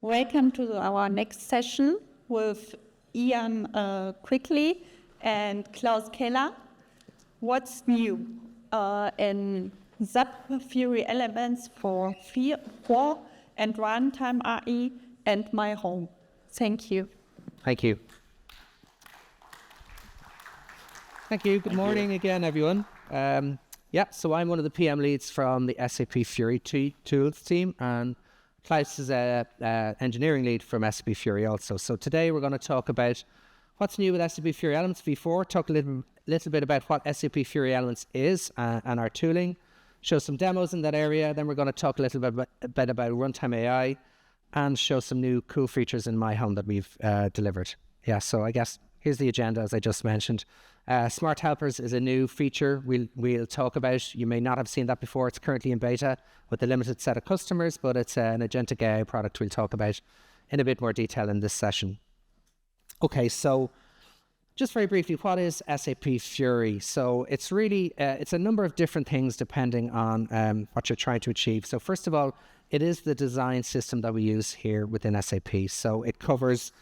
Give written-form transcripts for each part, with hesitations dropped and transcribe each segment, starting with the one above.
Welcome to our next session with Ian Quigley and Klaus Keller. What's new in SAP Fiori elements for and Runtime AI and my home? Thank you. Thank you. Thank you. Good morning again, everyone. So I'm one of the PM leads from the SAP Fiori tools team, and Klaus is an engineering lead from SAP Fiori also. So today we're going to talk about what's new with SAP Fiori Elements v4, talk a little bit about what SAP Fiori Elements is and our tooling, show some demos in that area. Then we're going to talk a little bit about Runtime AI and show some new cool features in my home that we've delivered. So I guess here's the agenda, as I just mentioned. Smart Helpers is a new feature we'll talk about. You may not have seen that before. It's currently in beta with a limited set of customers, but it's an agentic AI product we'll talk about in a bit more detail in this session. Okay, so just very briefly, what is SAP Fiori? So it's really, it's a number of different things depending on what you're trying to achieve. So first of all, it is the design system that we use here within SAP. So it covers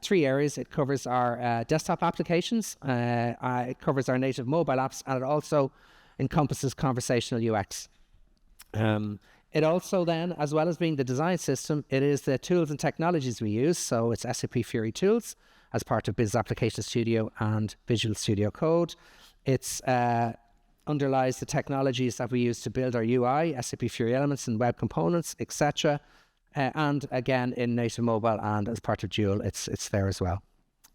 three areas. It covers our desktop applications, it covers our native mobile apps, and it also encompasses conversational UX. It also then, as well as being the design system, it is the tools and technologies we use. So it's SAP Fiori Tools as part of Business Application Studio and Visual Studio Code. It's underlies the technologies that we use to build our UI, SAP Fiori Elements and web components, etc. And again, in native mobile and as part of Dual, it's there as well.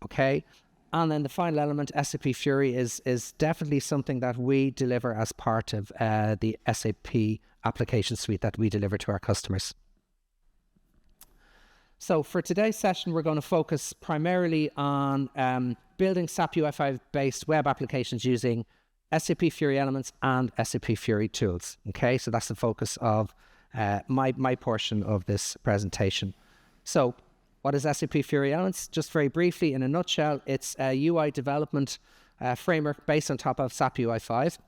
Okay. And then the final element, SAP Fiori, is definitely something that we deliver as part of the SAP application suite that we deliver to our customers. So for today's session, we're going to focus primarily on building SAP UI5 based web applications using SAP Fiori Elements and SAP Fiori Tools. Okay, so that's the focus of my portion of this presentation. So what is SAP Fiori Elements? Just very briefly, in a nutshell, it's a UI development framework based on top of SAP UI5.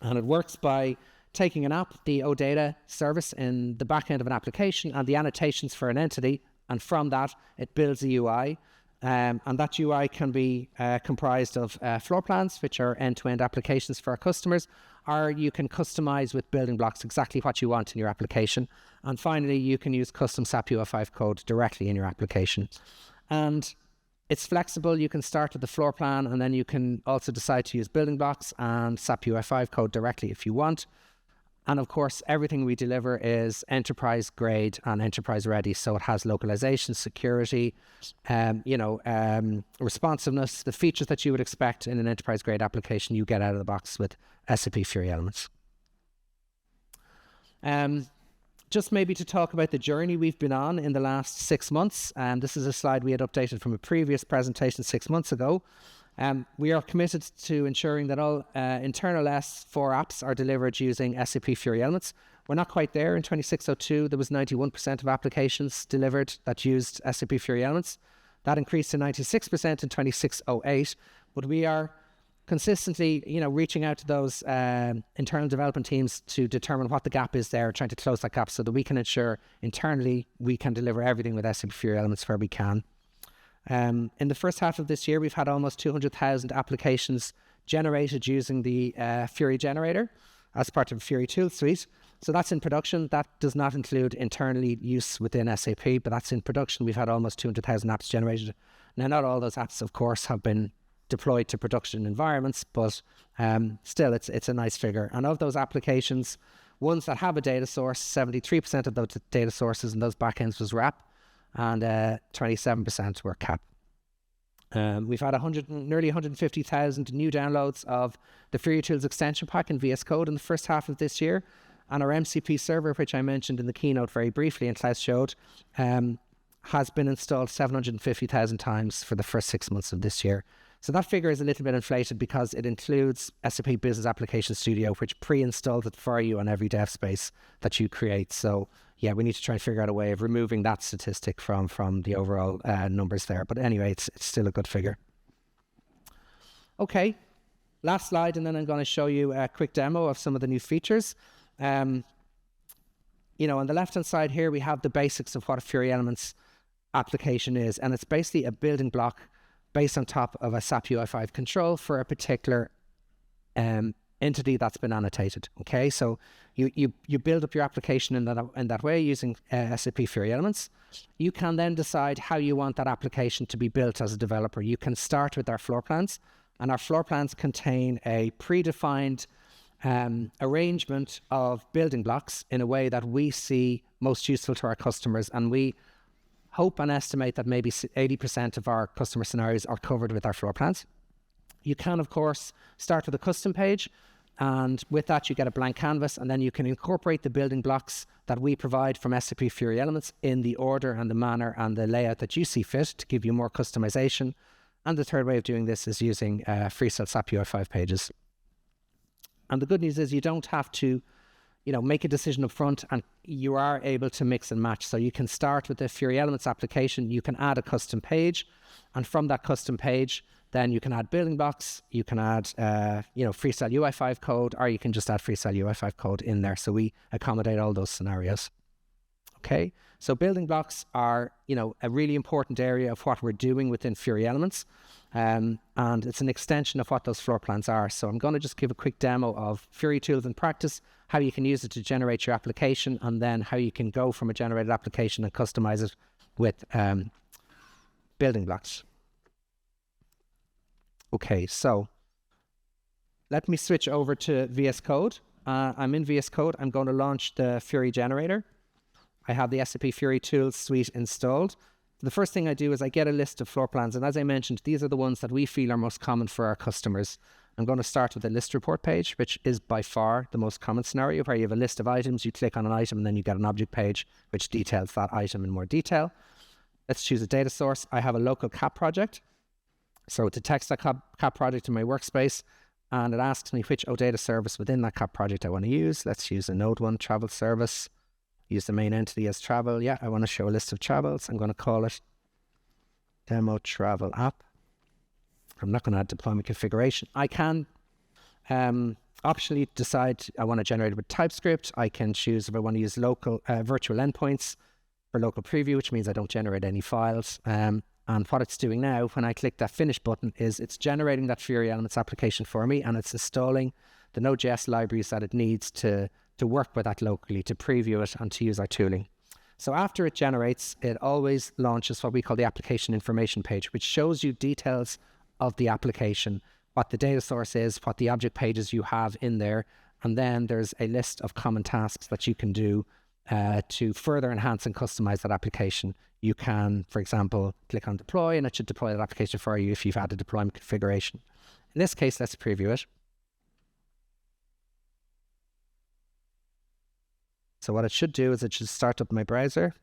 And it works by taking an app, the OData service in the back end of an application, and the annotations for an entity. And from that, it builds a UI. And that UI can be comprised of floor plans, which are end-to-end applications for our customers, or you can customize with building blocks exactly what you want in your application. And finally, you can use custom SAP UI5 code directly in your application. And it's flexible. You can start with the floor plan, and then you can also decide to use building blocks and SAP UI5 code directly if you want. And of course, everything we deliver is enterprise grade and enterprise ready. So it has localization, security, responsiveness, the features that you would expect in an enterprise grade application you get out of the box with SAP Fiori Elements. Just maybe to talk about the journey we've been on in the last 6 months. This is a slide we had updated from a previous presentation 6 months ago. We are committed to ensuring that all internal S4 apps are delivered using SAP Fiori Elements. We're not quite there. In 2602, there was 91% of applications delivered that used SAP Fiori Elements. That increased to 96% in 2608. But we are consistently, reaching out to those internal development teams to determine what the gap is there, trying to close that gap so that we can ensure internally we can deliver everything with SAP Fiori Elements where we can. In the first half of this year, we've had almost 200,000 applications generated using the Fiori generator as part of Fiori tool suite. So that's in production. That does not include internally use within SAP, but that's in production. We've had almost 200,000 apps generated. Now, not all those apps, of course, have been deployed to production environments, but still, it's a nice figure. And of those applications, ones that have a data source, 73% of those data sources in those backends was RAP, and 27% were CAP. We've had nearly 150,000 new downloads of the Fiori Tools extension pack in VS Code in the first half of this year. And our MCP server, which I mentioned in the keynote very briefly and Klaus showed, has been installed 750,000 times for the first 6 months of this year. So that figure is a little bit inflated because it includes SAP Business Application Studio, which pre-installs it for you on every dev space that you create. So yeah, we need to try and figure out a way of removing that statistic from the overall numbers there. But anyway, it's still a good figure. Okay, last slide, and then I'm going to show you a quick demo of some of the new features. on the left-hand side here, we have the basics of what a Fiori Elements application is. And it's basically a building block based on top of a SAP UI5 control for a particular entity that's been annotated. Okay, so you build up your application in that way using SAP Fiori Elements. You can then decide how you want that application to be built as a developer. You can start with our floor plans, and our floor plans contain a predefined arrangement of building blocks in a way that we see most useful to our customers, and we hope and estimate that maybe 80% of our customer scenarios are covered with our floor plans. You can, of course, start with a custom page, and with that you get a blank canvas, and then you can incorporate the building blocks that we provide from SAP Fiori Elements in the order and the manner and the layout that you see fit to give you more customization. And the third way of doing this is using freestyle SAP UI5 pages. And the good news is you don't have to make a decision up front, and you are able to mix and match. So you can start with the Fiori Elements application, you can add a custom page, and from that custom page, then you can add building blocks, you can add, freestyle UI5 code, or you can just add freestyle UI5 code in there. So we accommodate all those scenarios. Okay, so building blocks are, a really important area of what we're doing within Fiori Elements. And it's an extension of what those floor plans are. So I'm going to just give a quick demo of Fiori tools in practice, how you can use it to generate your application, and then how you can go from a generated application and customize it with building blocks. Okay, so let me switch over to VS Code. I'm in VS Code. I'm going to launch the Fiori generator. I have the SAP Fiori Tools suite installed. The first thing I do is I get a list of floor plans, and as I mentioned, these are the ones that we feel are most common for our customers. I'm going to start with a list report page, which is by far the most common scenario, where you have a list of items, you click on an item, and then you get an object page which details that item in more detail. Let's choose a data source. I have a local CAP project. So it detects that CAP project in my workspace, and it asks me which OData service within that CAP project I want to use. Let's use a Node 1 travel service. Use the main entity as travel. Yeah, I want to show a list of travels. I'm going to call it Demo Travel App. I'm not going to add deployment configuration. I can optionally decide I want to generate it with TypeScript. I can choose if I want to use local virtual endpoints for local preview, which means I don't generate any files. And what it's doing now, when I click that Finish button, is it's generating that Fiori Elements application for me, and it's installing the Node.js libraries that it needs to work with that locally, to preview it and to use our tooling. So after it generates, it always launches what we call the application information page, which shows you details of the application, what the data source is, what the object pages you have in there, and then there's a list of common tasks that you can do to further enhance and customize that application. You can, for example, click on deploy, and it should deploy that application for you if you've had a deployment configuration. In this case, let's preview it. So what it should do is it should start up my browser,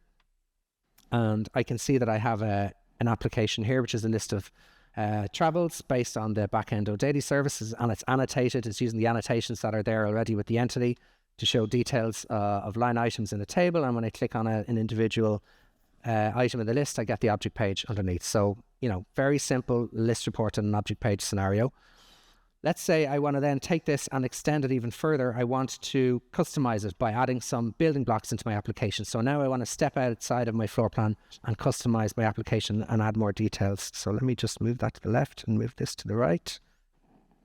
and I can see that I have an application here, which is a list of travels based on the backend OData services, and it's annotated. It's using the annotations that are there already with the entity to show details of line items in the table. And when I click on an individual item in the list, I get the object page underneath. So, very simple list report and an object page scenario. Let's say I want to then take this and extend it even further. I want to customize it by adding some building blocks into my application. So now I want to step outside of my floor plan and customize my application and add more details. So let me just move that to the left and move this to the right.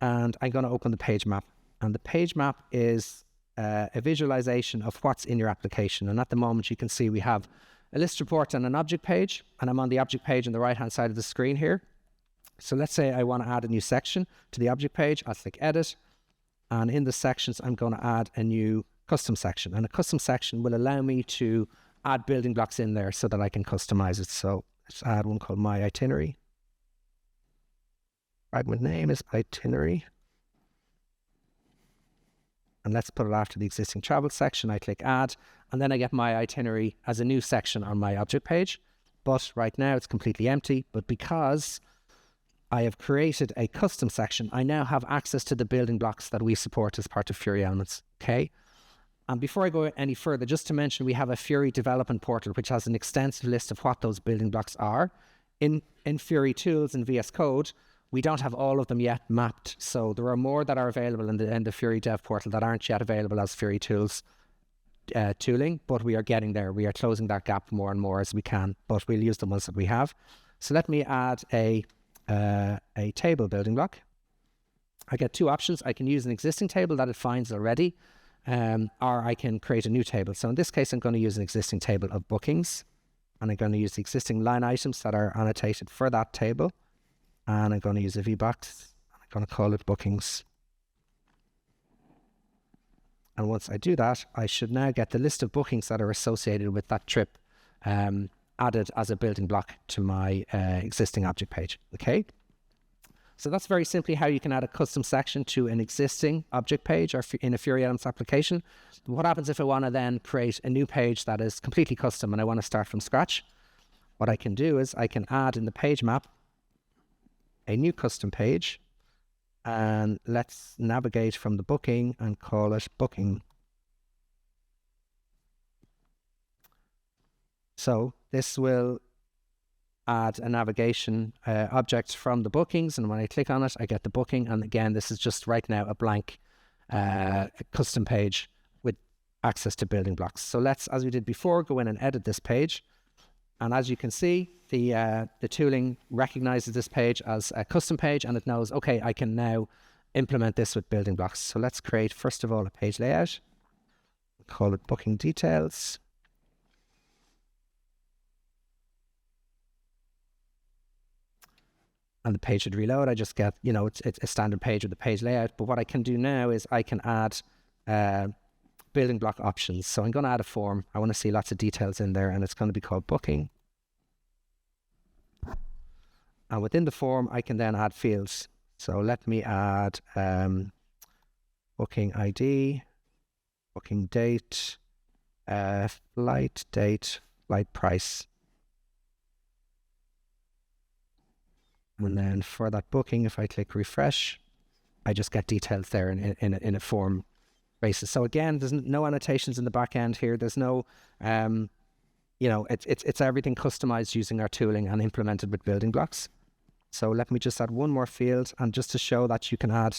And I'm going to open the page map. And the page map is a visualization of what's in your application. And at the moment, you can see we have a list report and an object page. And I'm on the object page on the right-hand side of the screen here. So let's say I want to add a new section to the object page. I'll click Edit, and in the sections, I'm going to add a new custom section. And a custom section will allow me to add building blocks in there so that I can customize it. So let's add one called My Itinerary. Fragment name is Itinerary. And let's put it after the existing travel section. I click Add, and then I get My Itinerary as a new section on my object page. But right now, it's completely empty. But because I have created a custom section, I now have access to the building blocks that we support as part of Fiori Elements, okay? And before I go any further, just to mention, we have a Fiori development portal, which has an extensive list of what those building blocks are. In Fiori Tools and VS Code, we don't have all of them yet mapped. So there are more that are available in the Fiori dev portal that aren't yet available as Fiori Tools. tooling, but we are getting there. We are closing that gap more and more as we can, but we'll use the ones that we have. So let me add a table building block. I get two options. I can use an existing table that it finds already, or I can create a new table. So in this case, I'm going to use an existing table of bookings, and I'm going to use the existing line items that are annotated for that table, and I'm going to use a VBox. I'm going to call it bookings. And once I do that, I should now get the list of bookings that are associated with that trip added as a building block to my existing object page. Okay. So that's very simply how you can add a custom section to an existing object page or in a Fiori Elements application. What happens if I want to then create a new page that is completely custom and I want to start from scratch? What I can do is I can add in the page map a new custom page, and let's navigate from the booking and call it booking. So this will add a navigation object from the bookings, and when I click on it, I get the booking. And again, this is just right now a blank custom page with access to building blocks. So let's, as we did before, go in and edit this page. And as you can see, the tooling recognizes this page as a custom page, and it knows, okay, I can now implement this with building blocks. So let's create, first of all, a page layout. Call it booking details. And the page should reload. I just get, it's a standard page with a page layout. But what I can do now is I can add building block options. So I'm going to add a form. I want to see lots of details in there, and it's going to be called booking. And within the form, I can then add fields. So let me add booking ID, booking date, flight date, flight price. And then for that booking, if I click refresh, I just get details there in a form basis. So again, there's no annotations in the back end here. There's no, it's everything customized using our tooling and implemented with building blocks. So let me just add one more field, and just to show that you can add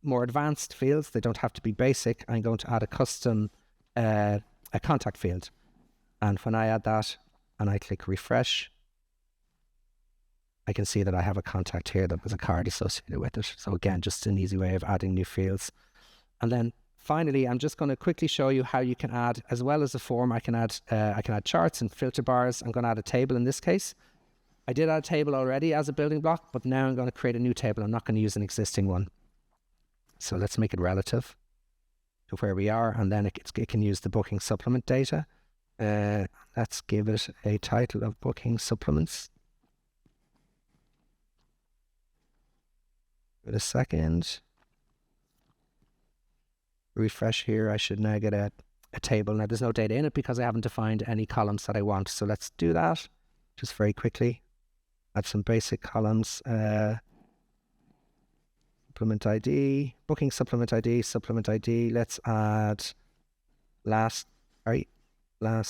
more advanced fields, they don't have to be basic, I'm going to add a custom a contact field. And when I add that and I click refresh, I can see that I have a contact here that was a card associated with it. So again, just an easy way of adding new fields. And then finally, I'm just going to quickly show you how you can add, as well as a form, I can add charts and filter bars. I'm going to add a table in this case. I did add a table already as a building block, but now I'm going to create a new table. I'm not going to use an existing one. So let's make it relative to where we are, and then it can use the booking supplement data. Let's give it a title of booking supplements. Wait a second. Refresh here. I should now get a table. Now there's no data in it because I haven't defined any columns that I want. So let's do that just very quickly. Add some basic columns. Supplement ID, booking supplement ID, supplement ID. Let's add last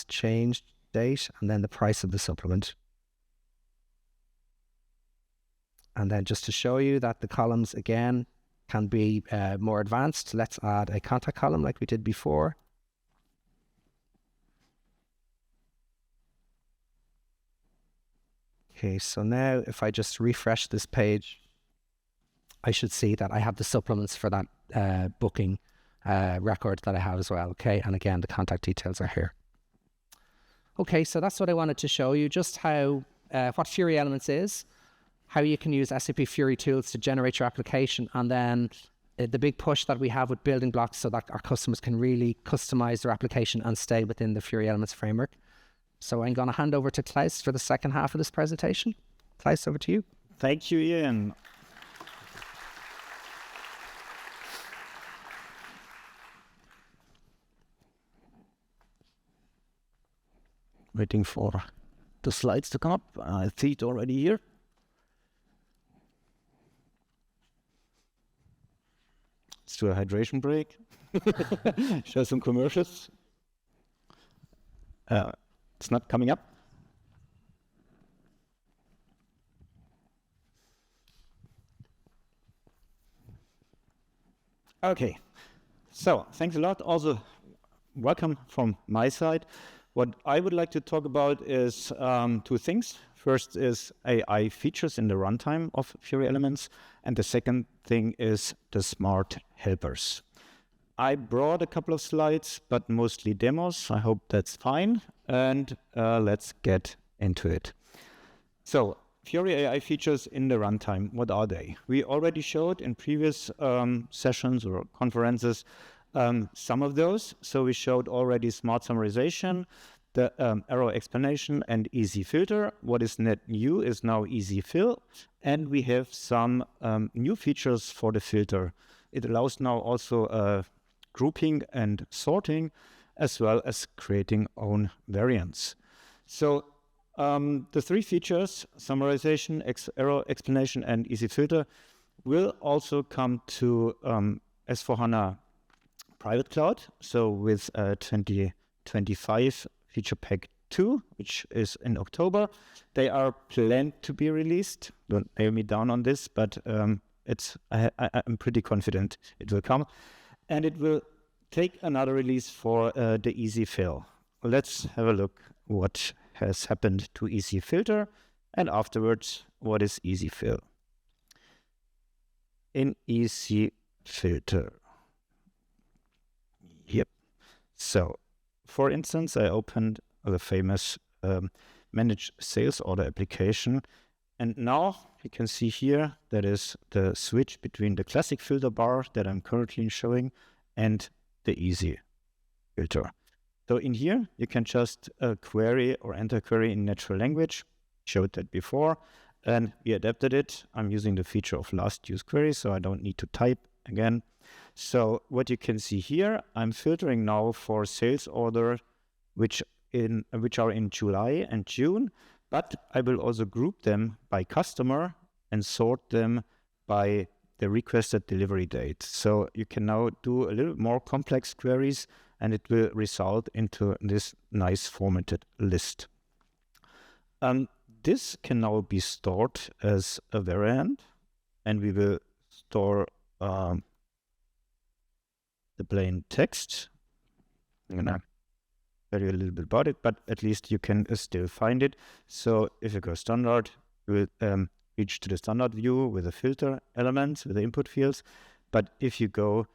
changed date, and then the price of the supplement. And then just to show you that the columns again can be more advanced, let's add a contact column like we did before. Okay, so now if I just refresh this page, I should see that I have the supplements for that booking record that I have as well. Okay, and again, the contact details are here. Okay, so that's what I wanted to show you, just how what Fiori Elements is, how you can use SAP Fiori tools to generate your application, and then the big push that we have with building blocks so that our customers can really customize their application and stay within the Fiori Elements framework. So I'm going to hand over to Klaus for the second half of this presentation. Klaus, over to you. Thank you, Ian. Waiting for the slides to come up. I see it already here. Let's do a hydration break. Show some commercials. It's not coming up. Okay, so thanks a lot. Also, welcome from my side. What I would like to talk about is two things. First is AI features in the runtime of Fiori elements, and the second thing is the smart helpers. I brought a couple of slides, but mostly demos. I hope that's fine, and let's get into it. So, Fiori AI features in the runtime, what are they? We already showed in previous sessions or conferences some of those. So we showed already smart summarization, the error explanation, and easy filter. What is net new is now easy fill, and we have some new features for the filter. It allows now also grouping and sorting, as well as creating own variants. So the three features, summarization, error explanation, and easy filter, will also come to S/4HANA Private Cloud. So with 2025 feature pack 2, which is in October, they are planned to be released. Don't nail me down on this, but I'm pretty confident it will come. And it will take another release for the easy fill. Let's have a look what has happened to easy filter, and afterwards what is easy fill. In easy filter, yep. So for instance, I opened the famous manage sales order application, and now you can see here that is the switch between the classic filter bar that I'm currently showing and the easy filter. So in here, you can just query or enter query in natural language. Showed that before, and we adapted it. I'm using the feature of last use query, so I don't need to type again. So what you can see here, I'm filtering now for sales order which are in July and June, but I will also group them by customer and sort them by the requested delivery date. So you can now do a little more complex queries, and it will result into this nice formatted list. This can now be stored as a variant, and we will store the plain text. I'm gonna tell you a little bit about it, but at least you can still find it. So if you go standard, you will reach to the standard view with the filter elements, with the input fields. But if you go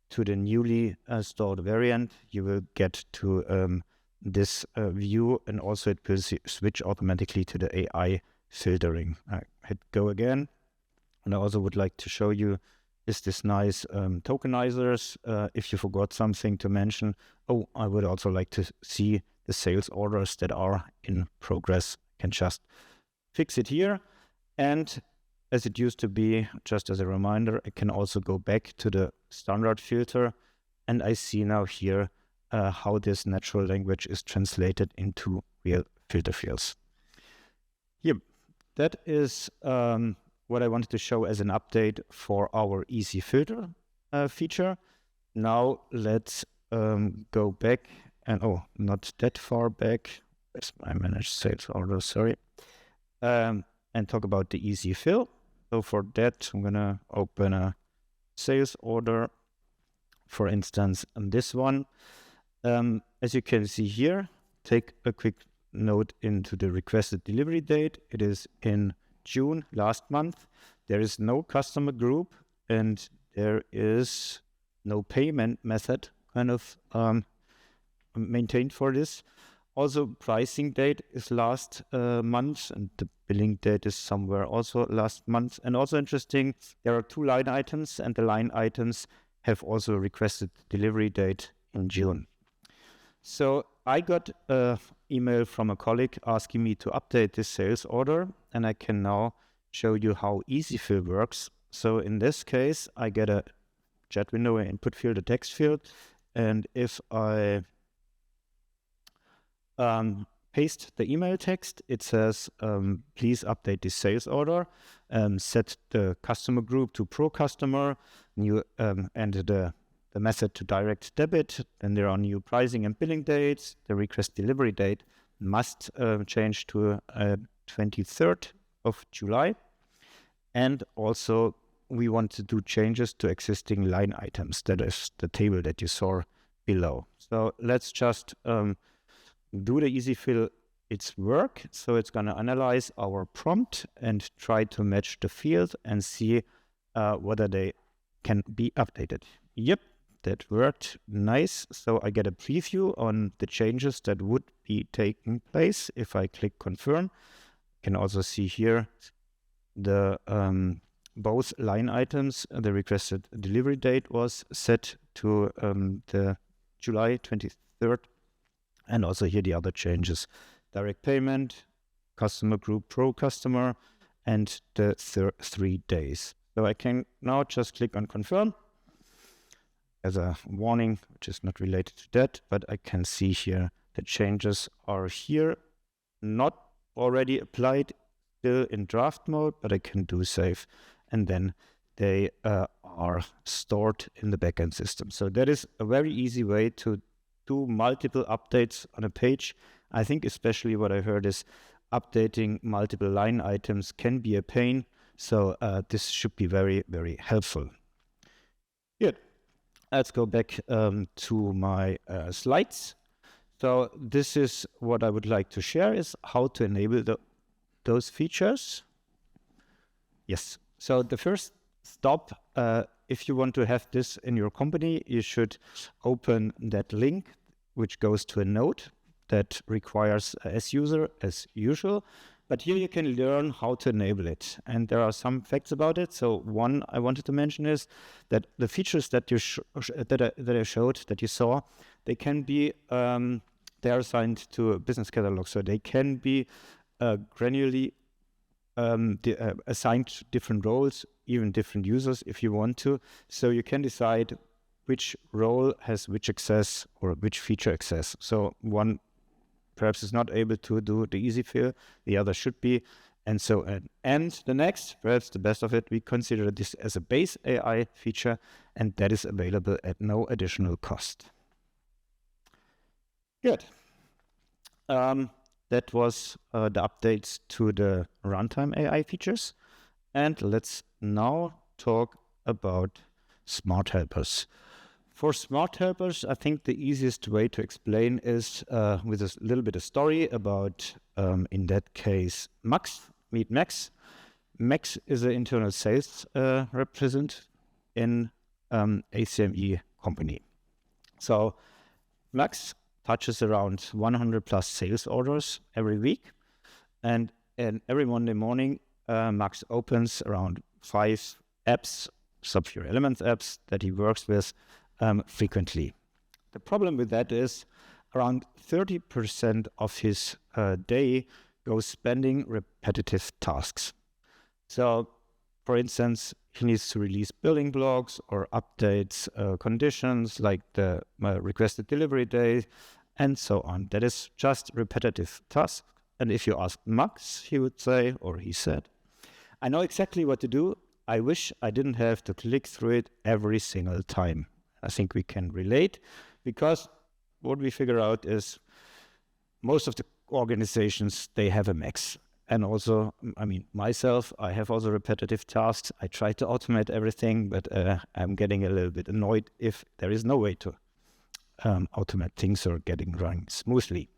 to the newly stored variant, you will get to this view, and also it will switch automatically to the AI filtering. I hit go again, and I also would like to show you is this nice tokenizers. If you forgot something to mention, I would also like to see the sales orders that are in progress. I can just fix it here, and as it used to be, just as a reminder, I can also go back to the standard filter, and I see now here how this natural language is translated into real filter fields. Yep, that is what I wanted to show as an update for our easy filter feature. Now let's go back, and not that far back. Where's my managed sales order? Sorry. And talk about the easy fill. So for that, I'm gonna open a sales order, for instance, on this one. As you can see here, take a quick note into the requested delivery date. It is in June last month. There is no customer group, and there is no payment method kind of maintained for this. Also, pricing date is last month, and the billing date is somewhere also last month. And also interesting, there are 2 line items, and the line items have also requested delivery date in June. So I got an email from a colleague asking me to update this sales order, and I can now show you how EasyFill works. So in this case, I get a chat window, an input field, a text field, and if I paste the email text, it says, please update this sales order, set the customer group to pro customer, new enter the method to direct debit, and there are new pricing and billing dates. The request delivery date must change to 23rd of July. And also we want to do changes to existing line items. That is the table that you saw below. So let's just do the easy fill its work. So it's going to analyze our prompt and try to match the field and see whether they can be updated. Yep, that worked nice. So I get a preview on the changes that would be taking place if I click confirm. You can also see here the both line items. The requested delivery date was set to the July 23rd. And also here the other changes: direct payment, customer group, pro customer, and the 3 days. So I can now just click on confirm as a warning, which is not related to that, but I can see here the changes are here, not already applied, still in draft mode, but I can do save, and then they are stored in the backend system. So that is a very easy way to do multiple updates on a page. I think especially what I heard is updating multiple line items can be a pain. So this should be very, very helpful. Good. Let's go back to my slides. So this is what I would like to share, is how to enable those features. Yes. So the first stop, if you want to have this in your company, you should open that link, which goes to a node that requires a S user as usual. But here you can learn how to enable it. And there are some facts about it. So one I wanted to mention is that the features that you that I showed, that you saw, they can be, they are assigned to a business catalog. So they can be granularly assigned to different roles, even different users if you want to. So you can decide which role has which access or which feature access. So one perhaps is not able to do the easy fill, the other should be, and so on. And the next, perhaps the best of it, we consider this as a base AI feature, and that is available at no additional cost. Good. That was the updates to the Runtime AI features. And let's now talk about smart helpers. For smart helpers, I think the easiest way to explain is with a little bit of story about, in that case, Max. Meet Max. Max is an internal sales representative in a CME company. So Max touches around 100 plus sales orders every week. And every Monday morning, Max opens around 5 apps, SAP Fiori Elements apps that he works with frequently. The problem with that is around 30% of his day goes spending repetitive tasks. So, for instance, he needs to release building blocks or updates conditions like the requested delivery day and so on. That is just repetitive tasks. And if you ask Max, he would say, or he said, I know exactly what to do. I wish I didn't have to click through it every single time. I think we can relate, because what we figure out is most of the organizations, they have a Max. And also, I mean, myself, I have also repetitive tasks. I try to automate everything, but I'm getting a little bit annoyed if there is no way to automate things or getting running smoothly.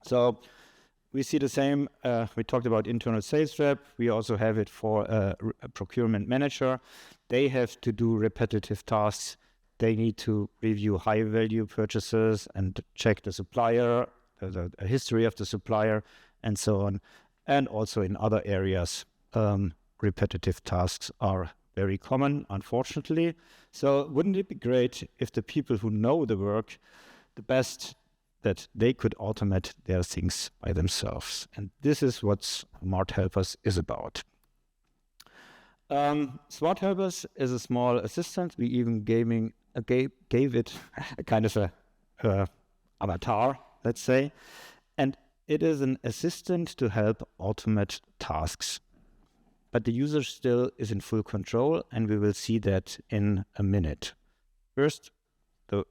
So we see the same. We talked about internal sales rep. We also have it for a procurement manager. They have to do repetitive tasks. They need to review high value purchases and check the supplier, the history of the supplier, and so on. And also in other areas, repetitive tasks are very common, unfortunately. So wouldn't it be great if the people who know the work the best, that they could automate their things by themselves? And this is what Smart Helpers is about. Smart Helpers is a small assistant. We even gave it a kind of a avatar, let's say. And it is an assistant to help automate tasks. But the user still is in full control, and we will see that in a minute. First,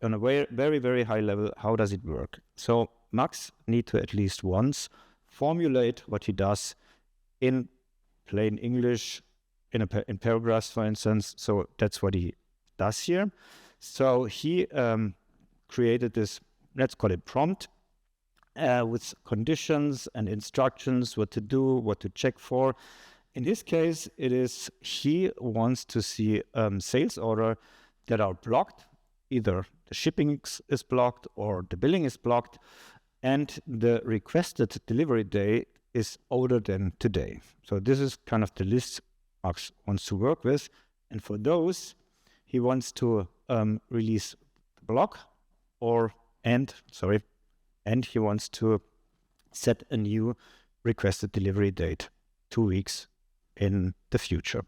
on a very, very high level, how does it work? So Max needs to at least once formulate what he does in plain English, in paragraphs, for instance. So that's what he does here. So he created this, let's call it prompt, with conditions and instructions, what to do, what to check for. In this case, it is he wants to see sales order that are blocked. Either the shipping is blocked or the billing is blocked, and the requested delivery day is older than today. So this is kind of the list Max wants to work with. And for those, he wants to release the block and he wants to set a new requested delivery date 2 weeks in the future.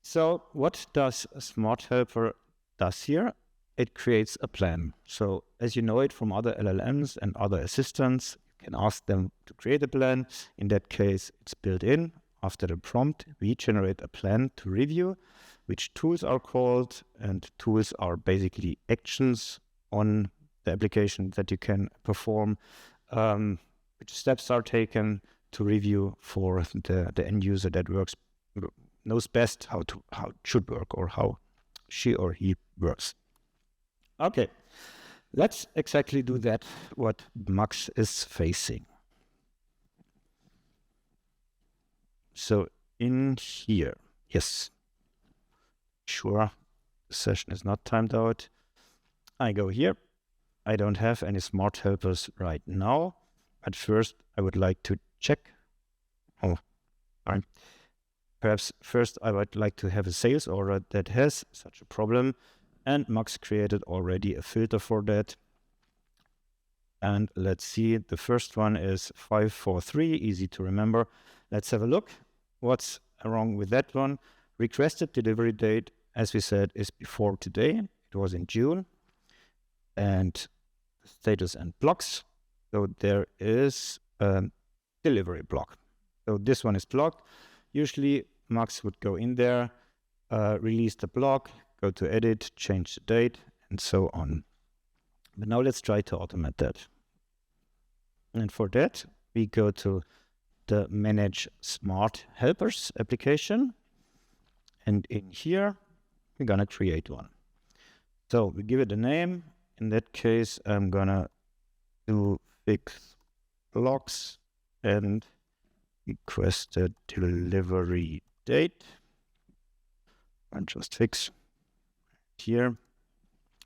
So what does a smart helper does here? It creates a plan. So as you know it from other LLMs and other assistants, you can ask them to create a plan. In that case, it's built in. After the prompt, we generate a plan to review which tools are called, and tools are basically actions on the application that you can perform, which steps are taken to review for the end user that knows best how it should work or how she or he works. Okay, let's exactly do that, what Max is facing. So in here, yes, sure, the session is not timed out. I go here. I don't have any smart helpers right now. At first, I would like to check. Perhaps first I would like to have a sales order that has such a problem, and Max created already a filter for that. And let's see, the first one is 543, easy to remember. Let's have a look. What's wrong with that one? Requested delivery date, as we said, is before today. It was in June. And status and blocks. So there is a delivery block. So this one is blocked. Usually Max would go in there, release the block, go to edit, change the date, and so on. But now let's try to automate that. And for that, we go to the Manage Smart Helpers application. And in here, we're going to create one. So we give it a name. In that case, I'm going to do fix blocks and request a delivery date. And just fix. Here,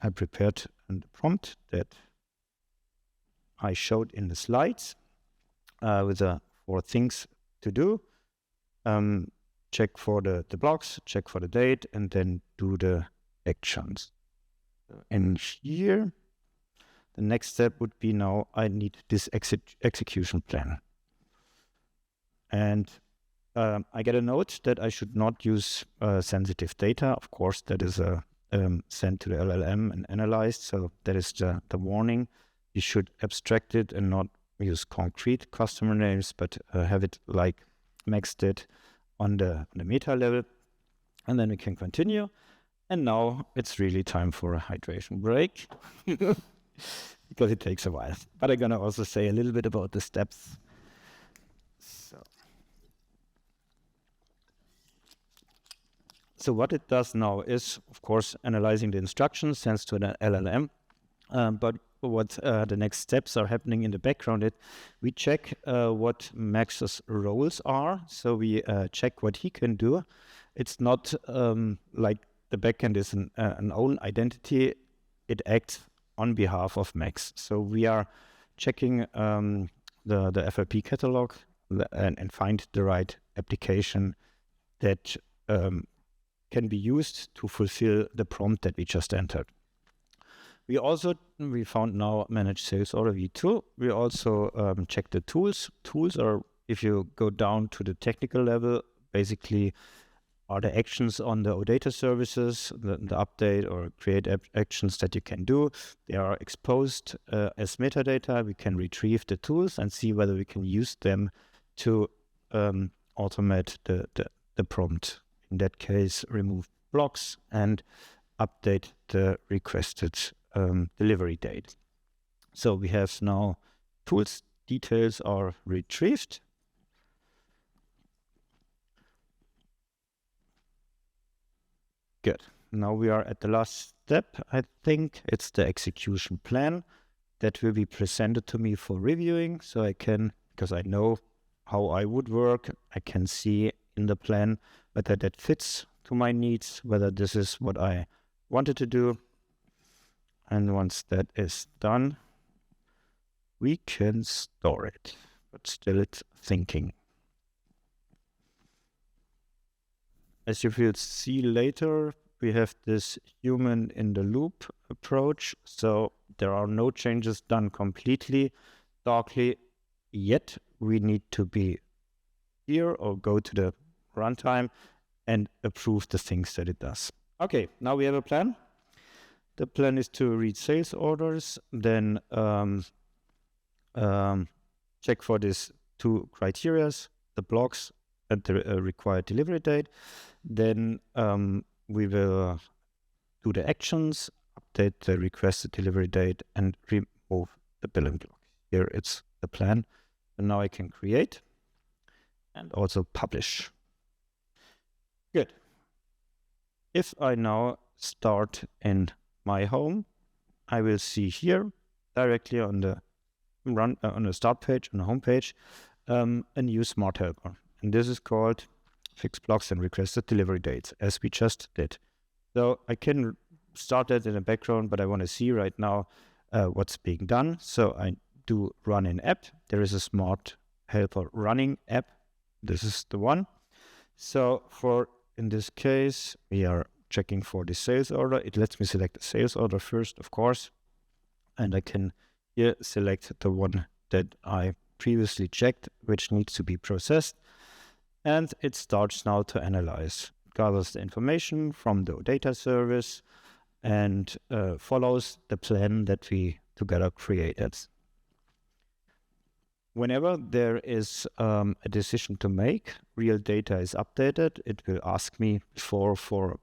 I prepared the prompt that I showed in the slides with 4 things to do. Check for the blocks, check for the date, and then do the actions. And here, the next step would be now I need this execution plan. And I get a note that I should not use sensitive data. Of course, that is sent to the LLM and analyzed. So that is the warning. You should abstract it and not use concrete customer names, but have it like Max did on the meta level. And then we can continue. And now it's really time for a hydration break because it takes a while. But I'm going to also say a little bit about the steps. So what it does now is, of course, analyzing the instructions, sends to the LLM. But what the next steps are happening in the background, we check what Max's roles are. So we check what he can do. It's not like the backend is an own identity. It acts on behalf of Max. So we are checking the FLP catalog and find the right application that can be used to fulfill the prompt that we just entered. We found now Manage Sales Order V2. We also check the tools. Tools are, if you go down to the technical level, basically are the actions on the OData services, the update or create actions that you can do. They are exposed as metadata. We can retrieve the tools and see whether we can use them to automate the prompt. In that case, remove blocks and update the requested delivery date. So we have now tools details are retrieved. Good. now we are at the last step. I think it's the execution plan that will be presented to me for reviewing. So I can, because I know how I would work, I can see in the plan whether that fits to my needs, whether this is what I wanted to do. And once that is done, we can store it, but still it's thinking. As you will see later, we have this human in the loop approach. So there are no changes done completely darkly yet. We need to be here or go to the runtime and approve the things that it does. Okay, now we have a plan. The plan is to read sales orders, then check for these 2 criteria, the blocks and the required delivery date. Then we will do the actions, update the requested delivery date, and remove the billing block. Here it's the plan. And now I can create and also publish. Good. If I now start in my home, I will see here directly on the start page, on the home page, a new smart helper. And this is called fix blocks and requested delivery dates, as we just did. So I can start that in the background, but I want to see right now what's being done. So I do run in app. There is a smart helper running app. This is the one. So in this case, we are checking for the sales order. It lets me select the sales order first, of course. And I can here select the one that I previously checked, which needs to be processed. And it starts now to analyze, gathers the information from the data service and follows the plan that we together created. Whenever there is a decision to make, real data is updated. It will ask me for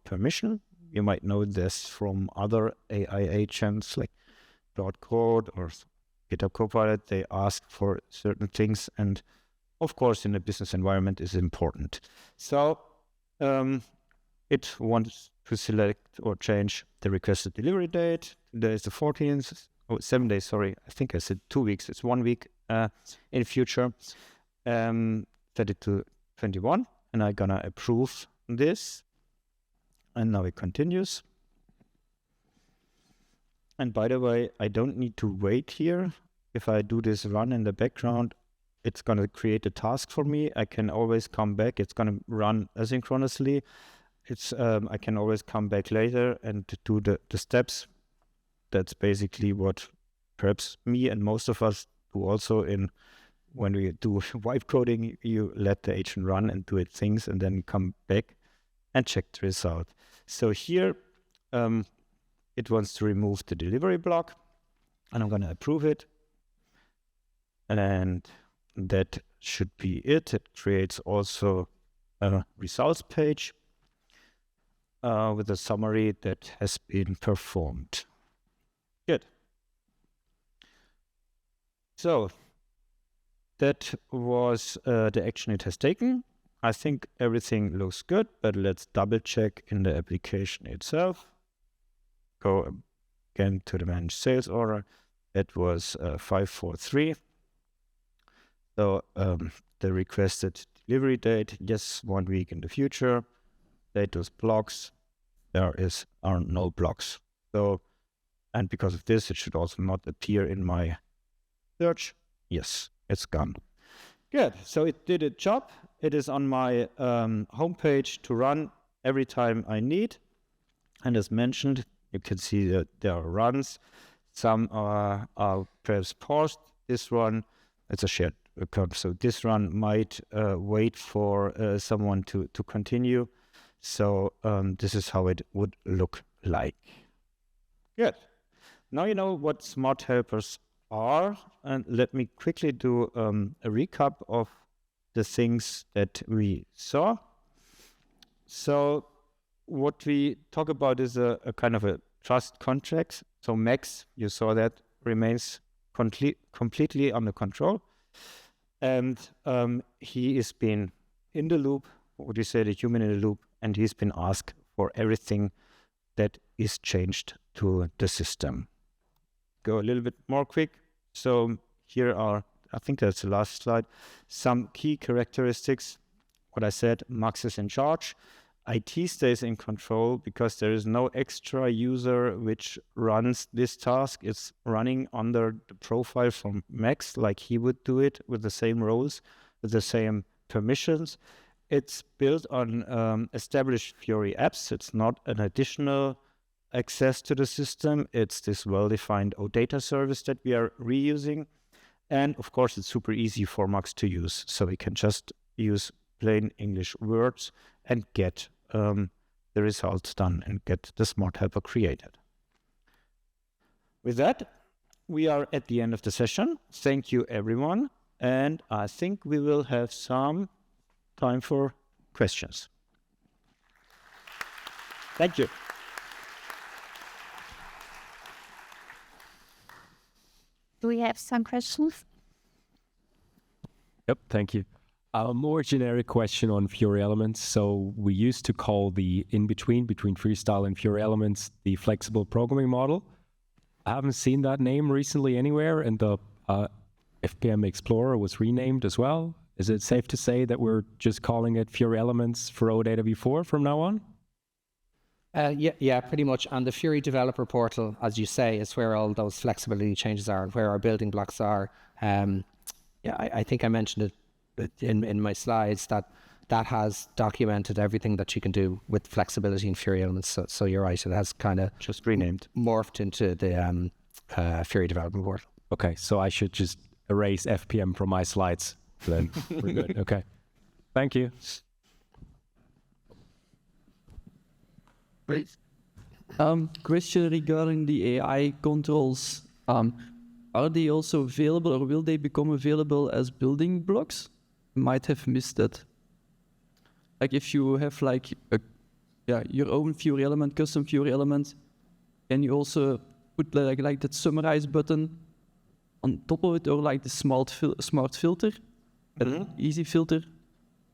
permission. You might know this from other AI agents like Cloud Code or GitHub Copilot. They ask for certain things, and of course, in a business environment is important. So it wants to select or change the requested delivery date. There is the 14th, 7 days, sorry. I think I said 2 weeks. It's 1 week in future. Set it to 21, and I'm gonna approve this. And now it continues. And by the way, I don't need to wait here. If I do this run in the background, it's going to create a task for me. I can always come back. It's going to run asynchronously. I can always come back later and do the steps. That's basically what perhaps me and most of us do also when we do wipe coding. You let the agent run and do its things and then come back and check the result. So here it wants to remove the delivery block, and I'm going to approve it. And that should be it. It creates also a results page with a summary that has been performed. Good. So that was the action it has taken. I think everything looks good, but let's double check in the application itself. Go again to the managed sales order. It was 543. So the requested delivery date, yes, 1 week in the future. Status blocks, there are no blocks. So, and because of this, it should also not appear in my search. Yes, it's gone. Good, so it did its job. It is on my homepage to run every time I need. And as mentioned, you can see that there are runs. Some are perhaps paused. This one, it's a shared account. So this run might wait for someone to continue. So this is how it would look like. Good. Now you know what smart helpers are. And let me quickly do a recap of the things that we saw. So what we talk about is a kind of a trust contract. So Max, you saw that, remains completely under control. And he has been in the loop, what do you say, the human in the loop, and he's been asked for everything that is changed to the system. Go a little bit more quick. So here are, I think that's the last slide, some key characteristics. What I said, Max is in charge. IT stays in control because there is no extra user which runs this task. It's running under the profile from Max, like he would do it with the same roles, with the same permissions. It's built on established Fiori apps. It's not an additional access to the system. It's this well-defined OData service that we are reusing. And of course, it's super easy for Max to use. So we can just use plain English words and get the results done and get the smart helper created. With that, we are at the end of the session. Thank you, everyone. And I think we will have some time for questions. Thank you. Do we have some questions? Yep, thank you. A more generic question on Fiori Elements. So we used to call the in-between between Freestyle and Fiori Elements the flexible programming model. I haven't seen that name recently anywhere, and the FPM Explorer was renamed as well. Is it safe to say that we're just calling it Fiori Elements for OData v4 from now on? Yeah, pretty much. And the Fiori developer portal, as you say, is where all those flexibility changes are, where our building blocks are. I think I mentioned it in my slides that has documented everything that you can do with flexibility in Fiori Elements. So you're right, it has kind of just renamed, morphed into the Fiori development portal. Okay, so I should just erase FPM from my slides. Then we're good. Okay, thank you. Great. Question regarding the AI controls. Are they also available, or will they become available as building blocks? Might have missed that. Like if you have like your own Fiori element, custom Fiori element, can you also put like that summarize button on top of it, or like the smart filter, easy filter?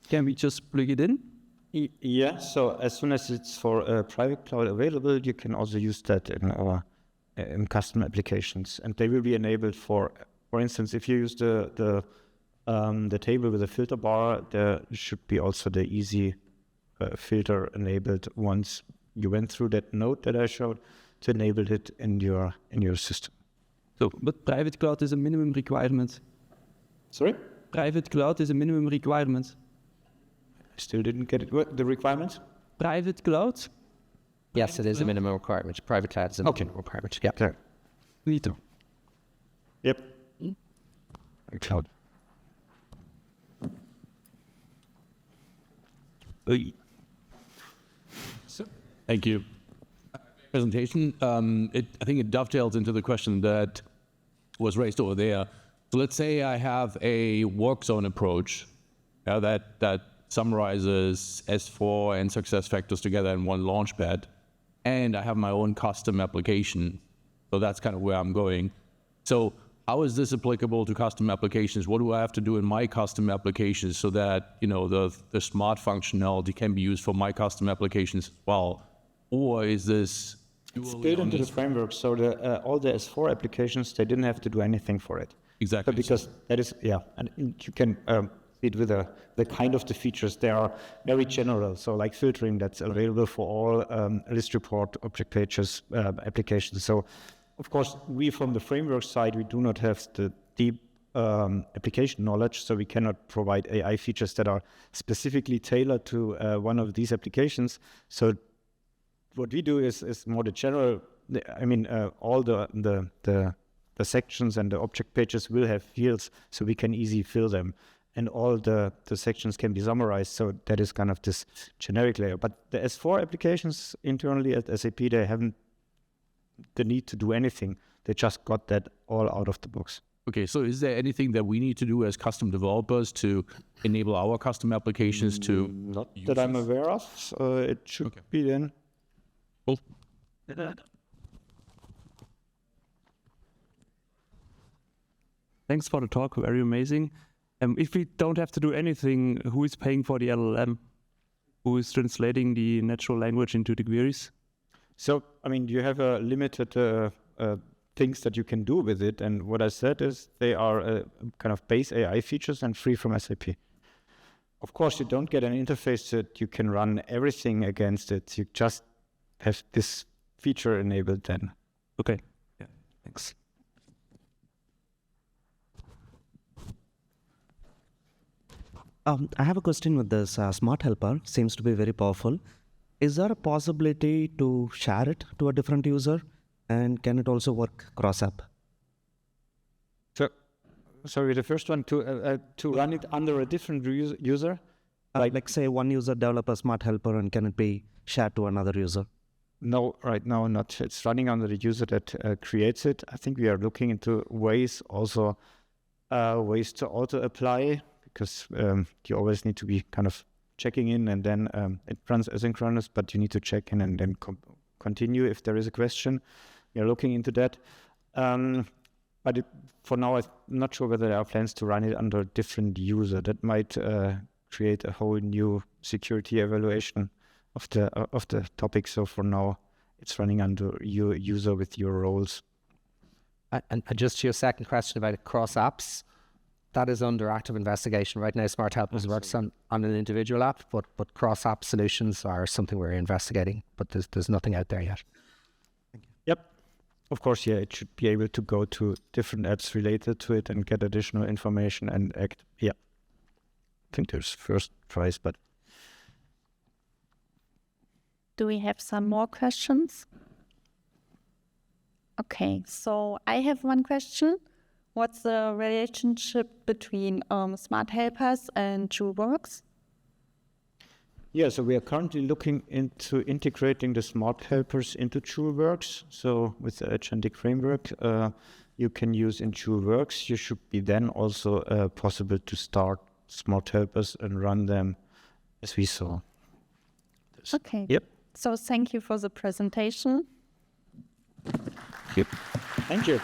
Can we just plug it in? Yeah. So as soon as it's for private cloud available, you can also use that in our custom applications, and they will be enabled for instance, if you use the table with a filter bar, there should be also the easy filter enabled once you went through that node that I showed to enable it in your system. So, but private cloud is a minimum requirement. Sorry? Private cloud is a minimum requirement. I still didn't get it. What, the requirement? Private cloud? Yes, it is a minimum requirement. Private cloud is a minimum requirement. Yeah. Okay. Neato. Yep. Cloud. Thank you. Presentation. I think it dovetails into the question that was raised over there. So let's say I have a work zone approach that summarizes S4 and SuccessFactors together in one launchpad, and I have my own custom application. So that's kind of where I'm going. So how is this applicable to custom applications? What do I have to do in my custom applications so that the smart functionality can be used for my custom applications as well? Or is this? It's built into the framework, so all the S4 applications, they didn't have to do anything for it. Exactly. But because that is, and you can see it with the kind of the features. They are very general, so like filtering that's available for all list report, object pages, applications. So, of course, we from the framework side, we do not have the deep application knowledge, so we cannot provide AI features that are specifically tailored to one of these applications. So what we do is more the general. I mean, all the sections and the object pages will have fields, so we can easily fill them, and all the sections can be summarized. So that is kind of this generic layer. But the S4 applications internally at SAP, they haven't the need to do anything. They just got that all out of the box. Okay, so is there anything that we need to do as custom developers to enable our custom applications to Not that I'm aware of. It should be then. Cool. Thanks for the talk, very amazing. If we don't have to do anything, who is paying for the LLM? Who is translating the natural language into the queries? So, I mean, you have a limited things that you can do with it. And what I said is they are kind of base AI features and free from SAP. Of course, you don't get an interface that you can run everything against it. You just have this feature enabled then. Okay. Yeah. Thanks. I have a question with this smart helper. Seems to be very powerful. Is there a possibility to share it to a different user? And can it also work cross-app? So, sorry, the first one to run it under a different user? Like say one user develop a smart helper and can it be shared to another user? No, right now not. It's running under the user that creates it. I think we are looking into ways to auto-apply, because you always need to be kind of checking in, and then it runs asynchronous, but you need to check in and then continue if there is a question. We are looking into that. But for now, I'm not sure whether there are plans to run it under a different user. That might create a whole new security evaluation of the topic. So for now, it's running under your user with your roles. And just to your second question about cross apps, that is under active investigation. Right now, Smart Helpers works on an individual app, but cross app solutions are something we're investigating, but there's nothing out there yet. Yep. Of course, yeah, it should be able to go to different apps related to it and get additional information and act. Yeah. I think there's first tries, but. Do we have some more questions? Okay, so I have one question. What's the relationship between smart helpers and JewelWorks? Yeah, so we are currently looking into integrating the smart helpers into JewelWorks. So with the agentic framework you can use in JewelWorks, you should be then also possible to start smart helpers and run them as we saw. Okay. Yep. So thank you for the presentation. Yep. Thank you.